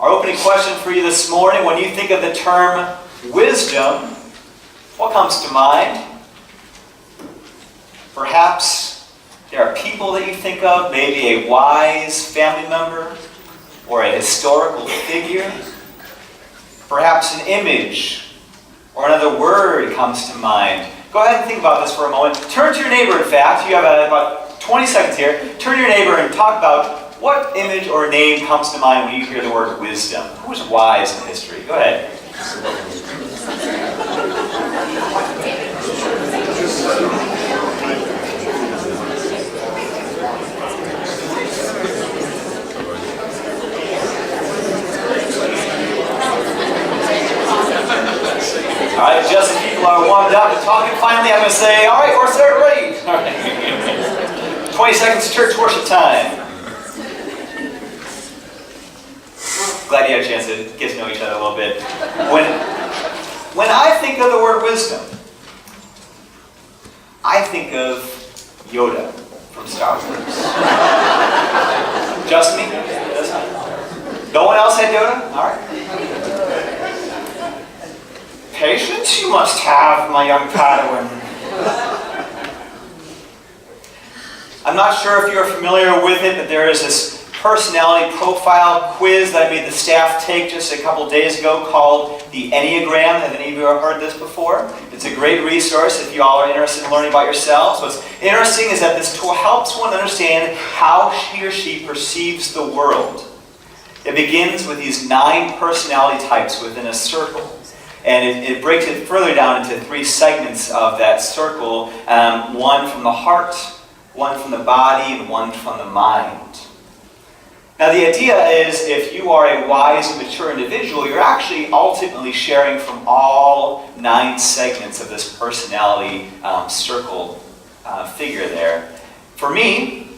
Our opening question for you this morning, when you think of the term wisdom, what comes to mind? Perhaps there are people that you think of, maybe a wise family member or a historical figure. Perhaps an image or another word comes to mind. Go ahead and think about this for a moment. Turn to your neighbor, in fact. You have about 20 seconds here. Turn to your neighbor and talk about what image or name comes to mind when you hear the word wisdom. Who was wise in history? Go ahead. All right, just as people are warmed up and talking, finally I'm going to say, all right, we're start ready. All right. 20 seconds to church worship time. Glad you had a chance to get to know each other a little bit. When I think of the word wisdom, I think of Yoda from Star Wars. Just me? No one else had Yoda? All right. Patience you must have, my young Padawan. I'm not sure if you're familiar with it, but there is this personality profile quiz that I made the staff take just a couple days ago called the Enneagram. Have any of you ever heard this before? It's a great resource if you all are interested in learning about yourselves. What's interesting is that this tool helps one understand how he or she perceives the world. It begins with these 9 personality types within a circle. And it breaks it further down into 3 segments of that circle. One from the heart, one from the body, and one from the mind. Now the idea is if you are a wise and mature individual, you're actually ultimately sharing from all 9 segments of this personality circle figure there. For me,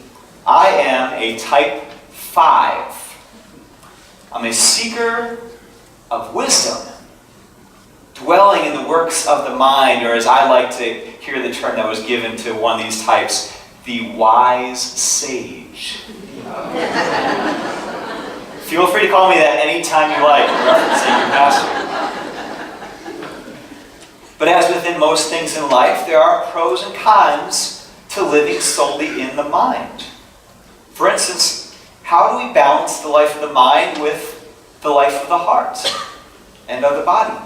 I am a type 5. I'm a seeker of wisdom, dwelling in the works of the mind, or as I like to hear the term that was given to one of these types, the wise sage. Feel free to call me that anytime you like, referencing your pastor. But as within most things in life, there are pros and cons to living solely in the mind. For instance, how do we balance the life of the mind with the life of the heart and of the body?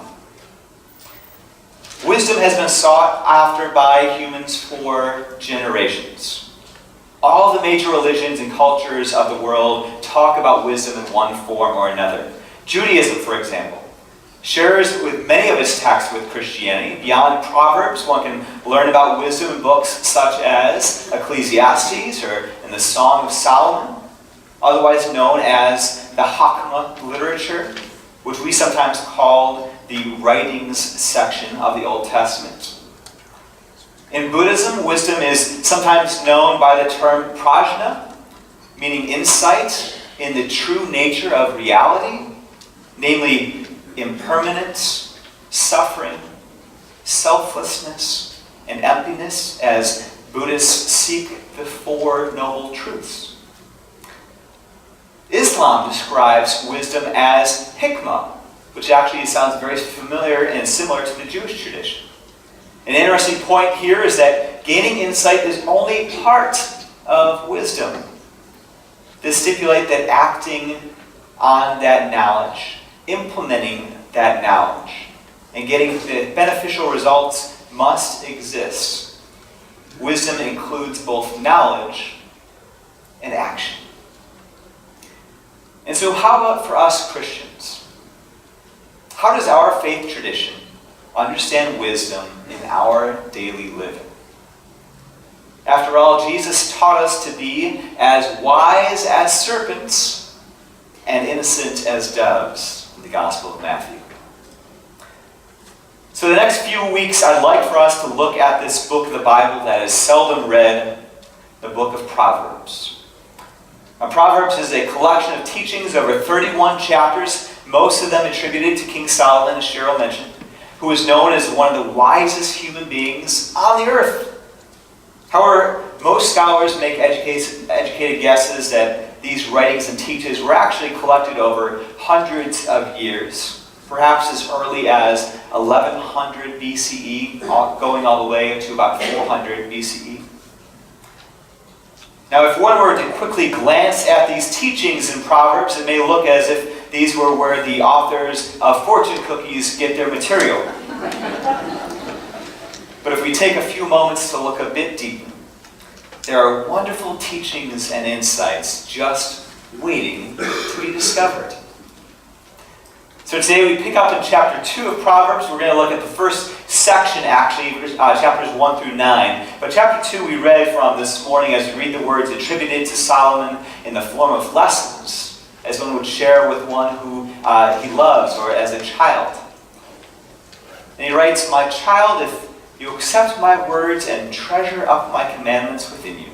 Wisdom has been sought after by humans for generations. All the major religions and cultures of the world talk about wisdom in one form or another. Judaism, for example, shares with many of its texts with Christianity. Beyond Proverbs, one can learn about wisdom in books such as Ecclesiastes or in the Song of Solomon, otherwise known as the Hakma literature, which we sometimes call the writings section of the Old Testament. In Buddhism, wisdom is sometimes known by the term prajna, meaning insight in the true nature of reality, namely impermanence, suffering, selflessness, and emptiness, as Buddhists seek the 4 noble truths. Islam describes wisdom as hikmah, which actually sounds very familiar and similar to the Jewish tradition. An interesting point here is that gaining insight is only part of wisdom. They stipulate that acting on that knowledge, implementing that knowledge, and getting the beneficial results must exist. Wisdom includes both knowledge and action. And so how about for us Christians? How does our faith tradition understand wisdom in our daily living? After all, Jesus taught us to be as wise as serpents and innocent as doves in the Gospel of Matthew. So the next few weeks, I'd like for us to look at this book of the Bible that is seldom read, the book of Proverbs. Now, Proverbs is a collection of teachings over 31 chapters, most of them attributed to King Solomon, as Cheryl mentioned, who is known as one of the wisest human beings on the earth. However, most scholars make educated guesses that these these writings and teachings were actually collected over hundreds of years, perhaps as early as 1100 BCE, going all the way to about 400 BCE. Now, if one were to quickly glance at these teachings in Proverbs, it may look as if these were where the authors of fortune cookies get their material. But if we take a few moments to look a bit deeper, there are wonderful teachings and insights just waiting to be discovered. So today we pick up in chapter 2 of Proverbs. We're going to look at the first section, actually, chapters 1 through 9. But chapter 2 we read from this morning as we read the words attributed to Solomon in the form of lessons, as one would share with one who he loves or as a child. And he writes, "My child, if you accept my words and treasure up my commandments within you,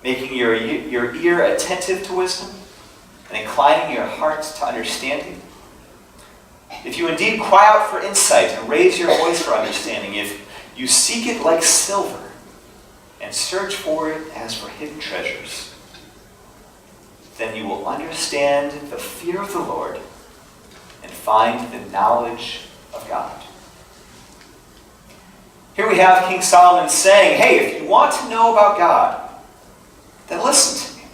making your ear attentive to wisdom and inclining your heart to understanding. If you indeed cry out for insight and raise your voice for understanding, if you seek it like silver and search for it as for hidden treasures, then you will understand the fear of the Lord and find the knowledge of God." Here we have King Solomon saying, hey, if you want to know about God, then listen to me.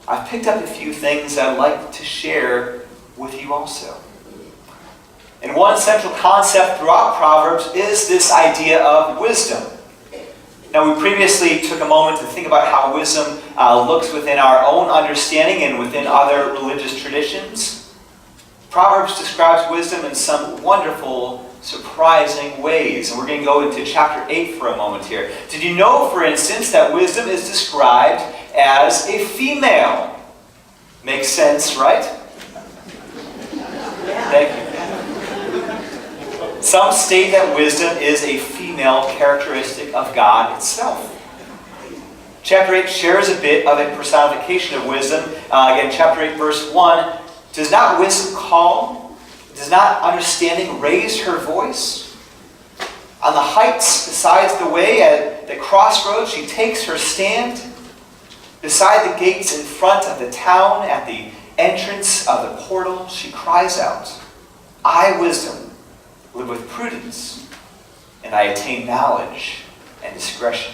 I've picked up a few things I'd like to share with you also. And one central concept throughout Proverbs is this idea of wisdom. Now, we previously took a moment to think about how wisdom looks within our own understanding and within other religious traditions. Proverbs describes wisdom in some wonderful, surprising ways. And we're going to go into chapter 8 for a moment here. Did you know, for instance, that wisdom is described as a female? Makes sense, right? Thank you. Some state that wisdom is a female characteristic of God itself. Chapter 8 shares a bit of a personification of wisdom. Again, chapter 8, verse 1, "Does not wisdom call? Does not understanding raise her voice? On the heights besides the way, at the crossroads, she takes her stand. Beside the gates in front of the town, at the entrance of the portal, she cries out, I, wisdom, live with prudence, and I attain knowledge and discretion."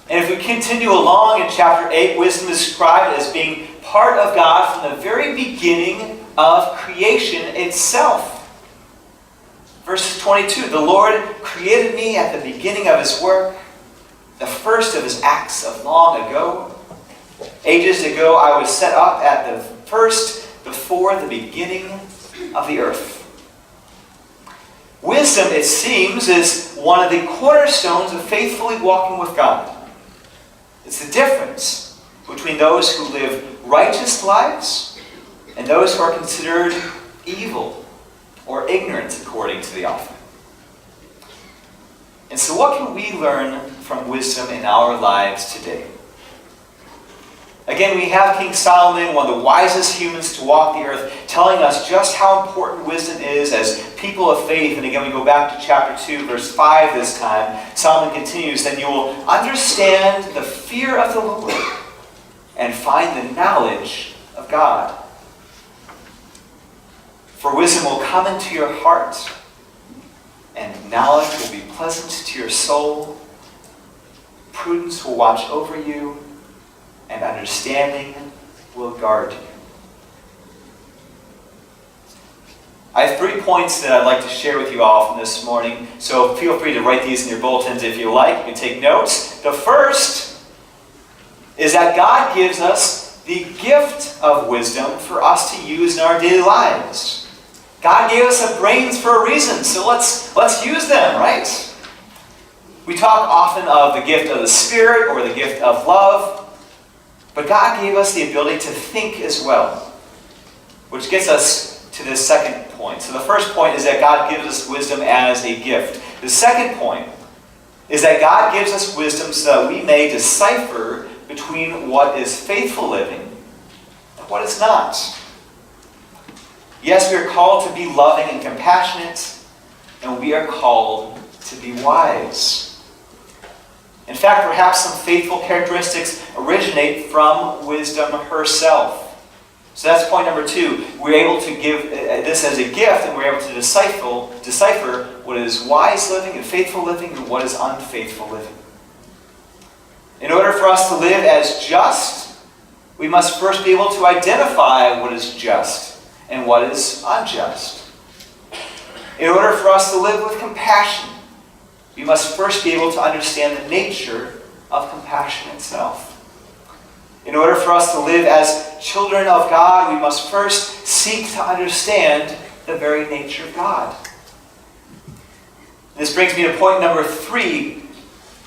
And if we continue along in chapter 8, wisdom is described as being part of God from the very beginning of creation itself. Verse 22, "The Lord created me at the beginning of his work, the first of his acts of long ago. Ages ago I was set up at the first before the beginning of the earth." Wisdom, it seems, is one of the cornerstones of faithfully walking with God. It's the difference between those who live righteous lives and those who are considered evil or ignorant, according to the author. And so what can we learn from wisdom in our lives today? Again, we have King Solomon, one of the wisest humans to walk the earth, telling us just how important wisdom is as people of faith. And again, we go back to chapter 2, verse 5 this time. Solomon continues, "Then you will understand the fear of the Lord and find the knowledge of God. For wisdom will come into your heart, and knowledge will be pleasant to your soul. Prudence will watch over you, and understanding will guard you." I have 3 points that I'd like to share with you all from this morning, so feel free to write these in your bulletins if you like. You can take notes. The first is that God gives us the gift of wisdom for us to use in our daily lives. God gave us our brains for a reason, so let's use them, right? We talk often of the gift of the Spirit or the gift of love, but God gave us the ability to think as well, which gets us to this second point. So the first point is that God gives us wisdom as a gift. The second point is that God gives us wisdom so that we may decipher between what is faithful living and what is not. Yes, we are called to be loving and compassionate, and we are called to be wise. In fact, perhaps some faithful characteristics originate from wisdom herself. So that's point number 2. We're able to give this as a gift, and we're able to decipher what is wise living and faithful living and what is unfaithful living. In order for us to live as just, we must first be able to identify what is just and what is unjust. In order for us to live with compassion, we must first be able to understand the nature of compassion itself. In order for us to live as children of God, we must first seek to understand the very nature of God. This brings me to point number 3.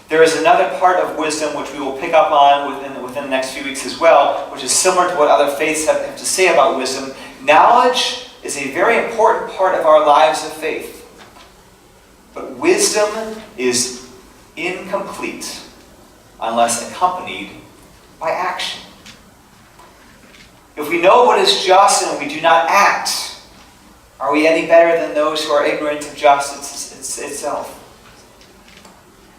There is another part of wisdom which we will pick up on within the next few weeks as well, which is similar to what other faiths have to say about wisdom. Knowledge is a very important part of our lives of faith. But wisdom is incomplete unless accompanied by action. If we know what is just and we do not act, are we any better than those who are ignorant of justice itself?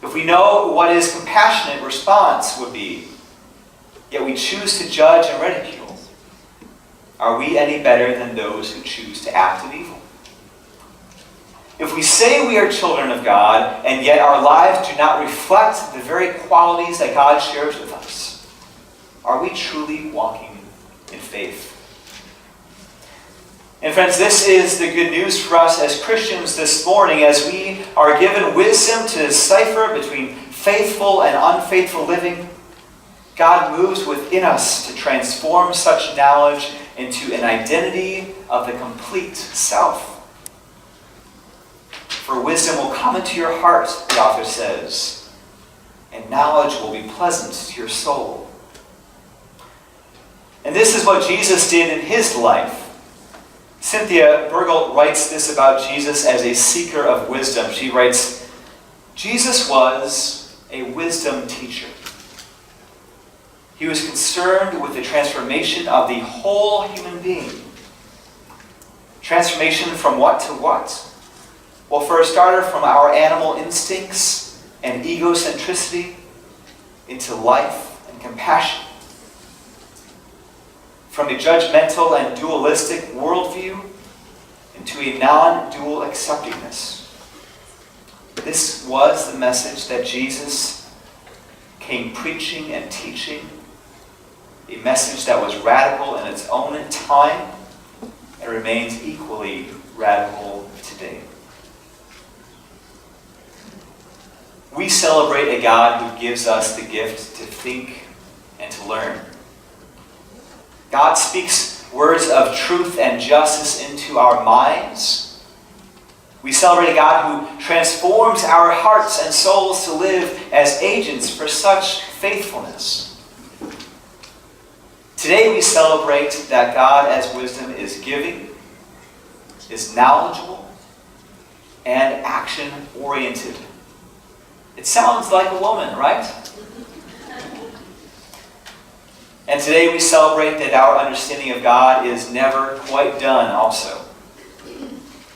If we know what is compassionate response would be, yet we choose to judge and ridicule, are we any better than those who choose to act in evil? If we say we are children of God, and yet our lives do not reflect the very qualities that God shares with us, are we truly walking in faith? And friends, this is the good news for us as Christians this morning, as we are given wisdom to decipher between faithful and unfaithful living. God moves within us to transform such knowledge into an identity of the complete self. For wisdom will come into your heart, the author says, and knowledge will be pleasant to your soul. And this is what Jesus did in his life. Cynthia Burgel writes this about Jesus as a seeker of wisdom. She writes, Jesus was a wisdom teacher. He was concerned with the transformation of the whole human being. Transformation from what to what? Well, for a starter, from our animal instincts and egocentricity into life and compassion. From a judgmental and dualistic worldview into a non-dual acceptingness. This was the message that Jesus came preaching and teaching, a message that was radical in its own time and remains equally radical today. We celebrate a God who gives us the gift to think and to learn. God speaks words of truth and justice into our minds. We celebrate a God who transforms our hearts and souls to live as agents for such faithfulness. Today we celebrate that God as wisdom is giving, is knowledgeable, and action-oriented. It sounds like a woman, right? And today we celebrate that our understanding of God is never quite done also.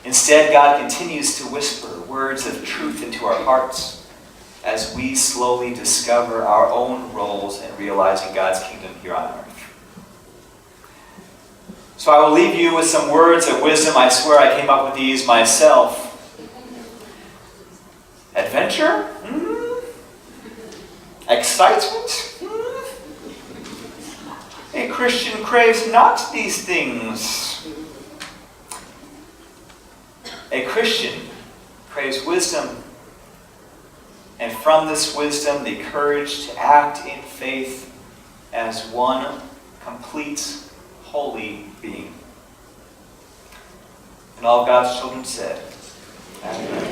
Instead, God continues to whisper words of truth into our hearts as we slowly discover our own roles in realizing God's kingdom here on earth. So I will leave you with some words of wisdom. I swear I came up with these myself. Adventure? Excitement? A Christian craves not these things. A Christian craves wisdom, and from this wisdom the courage to act in faith as one complete, holy being. And all of God's children said, Amen.